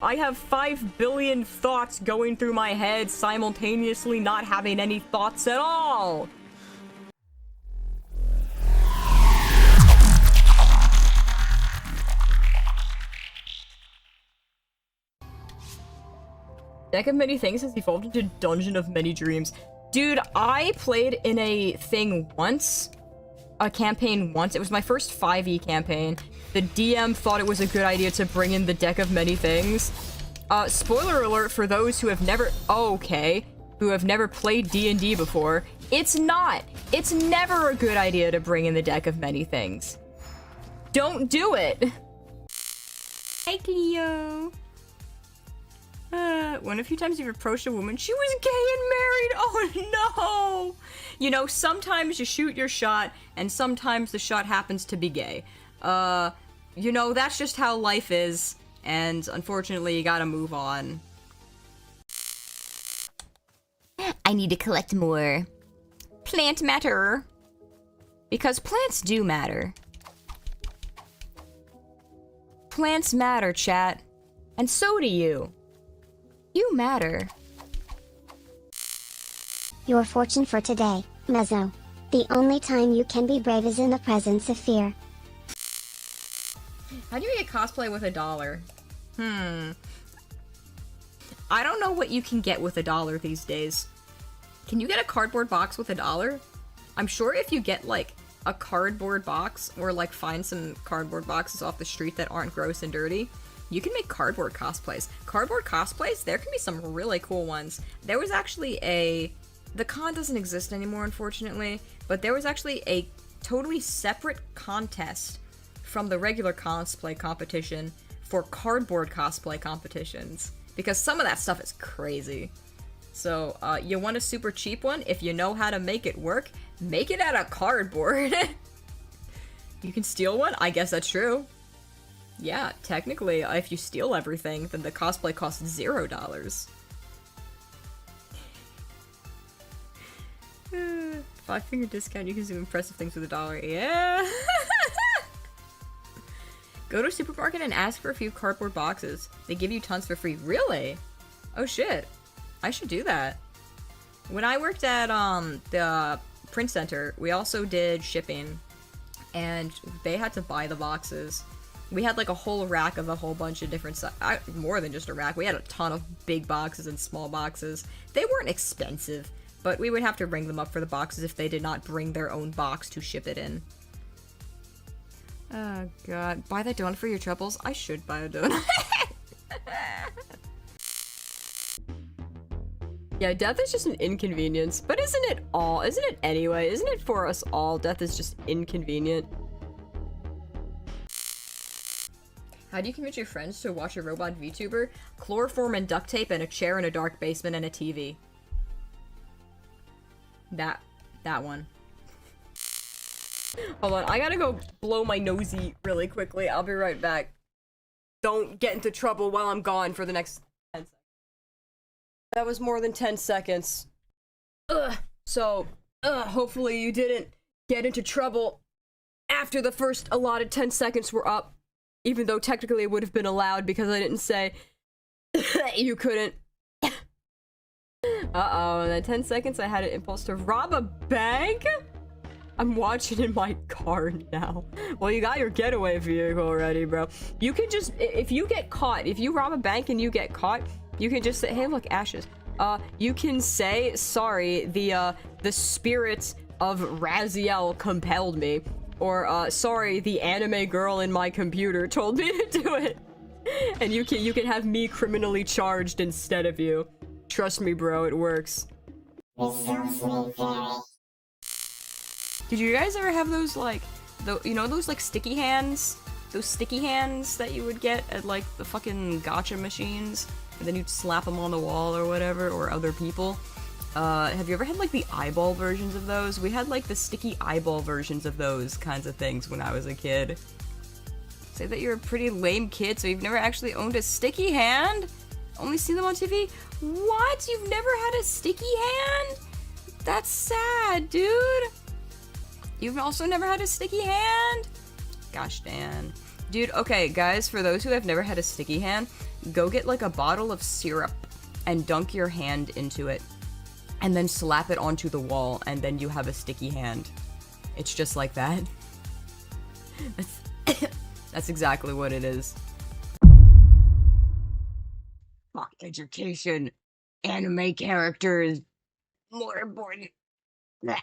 I have 5 billion thoughts going through my head simultaneously, not having any thoughts at all. Deck of Many Things has evolved into Dungeon of Many Dreams. Dude, I played in a thing once. A campaign once. It was my first 5e campaign. The DM thought it was a good idea to bring in the Deck of Many Things. Spoiler alert for those who have never- who have never played D&D before. It's not! It's never a good idea to bring in the Deck of Many Things. Don't do it! Hi, Cleo! One of a few times you've approached a woman, she was gay and married! Oh no! You know, sometimes you shoot your shot, and sometimes the shot happens to be gay. You know, that's just how life is, and unfortunately you gotta move on. I need to collect more plant matter. Because plants do matter. Plants matter, chat. And so do you. You matter. Your fortune for today, Mezzo. The only time you can be brave is in the presence of fear. How do you get cosplay with $1? I don't know what you can get with $1 these days. Can you get a cardboard box with $1? I'm sure if you get, like, a cardboard box, or, like, find some cardboard boxes off the street that aren't gross and dirty, you can make cardboard cosplays. Cardboard cosplays, there can be some really cool ones. There was actually the con doesn't exist anymore, unfortunately, but there was actually a totally separate contest from the regular cosplay competition for cardboard cosplay competitions. Because some of that stuff is crazy. So, you want a super cheap one? If you know how to make it work, make it out of cardboard. You can steal one? I guess that's true. Yeah, technically, if you steal everything, then the cosplay costs $0. 5-finger discount, you can do impressive things with $1. Yeah! Go to a supermarket and ask for a few cardboard boxes. They give you tons for free. Really? Oh shit. I should do that. When I worked at the print center, we also did shipping, and they had to buy the boxes. We had like a whole rack of a whole bunch of different stuff. More than just a rack. We had a ton of big boxes and small boxes. They weren't expensive, but we would have to ring them up for the boxes if they did not bring their own box to ship it in. Oh god. Buy that donut for your troubles? I should buy a donut. Yeah, death is just an inconvenience, but isn't it all? Isn't it anyway? Isn't it for us all? Death is just inconvenient. How do you convince your friends to watch a robot VTuber? Chloroform and duct tape and a chair in a dark basement and a TV. That one. Hold on, I gotta go blow my nosy really quickly. I'll be right back. Don't get into trouble while I'm gone for the next 10 seconds. That was more than 10 seconds. Hopefully you didn't get into trouble after the first allotted 10 seconds were up. Even though technically it would have been allowed because I didn't say you couldn't. Uh-oh, in that 10 seconds I had an impulse to rob a bank? I'm watching in my car now. Well, you got your getaway vehicle already, bro. You can just, if you get caught, if you rob a bank and you get caught, you can just say, hey, look, ashes. You can say, sorry, the spirit of Raziel compelled me. Or, sorry, the anime girl in my computer told me to do it. And you can have me criminally charged instead of you. Trust me, bro, it works. Did you guys ever have those, like, you know those, like, sticky hands? Those sticky hands that you would get at, like, the fucking gacha machines? And then you'd slap them on the wall or whatever, or other people? Have you ever had, like, the eyeball versions of those? We had, like, the sticky eyeball versions of those kinds of things when I was a kid. Say that you're a pretty lame kid, so you've never actually owned a sticky hand? Only seen them on TV? What? You've never had a sticky hand? That's sad, dude. You've also never had a sticky hand? Gosh, Dan. Dude, okay, guys, for those who have never had a sticky hand, go get like a bottle of syrup and dunk your hand into it, and then slap it onto the wall, and then you have a sticky hand. It's just like that. That's exactly what it is. Fuck education. Anime characters. More important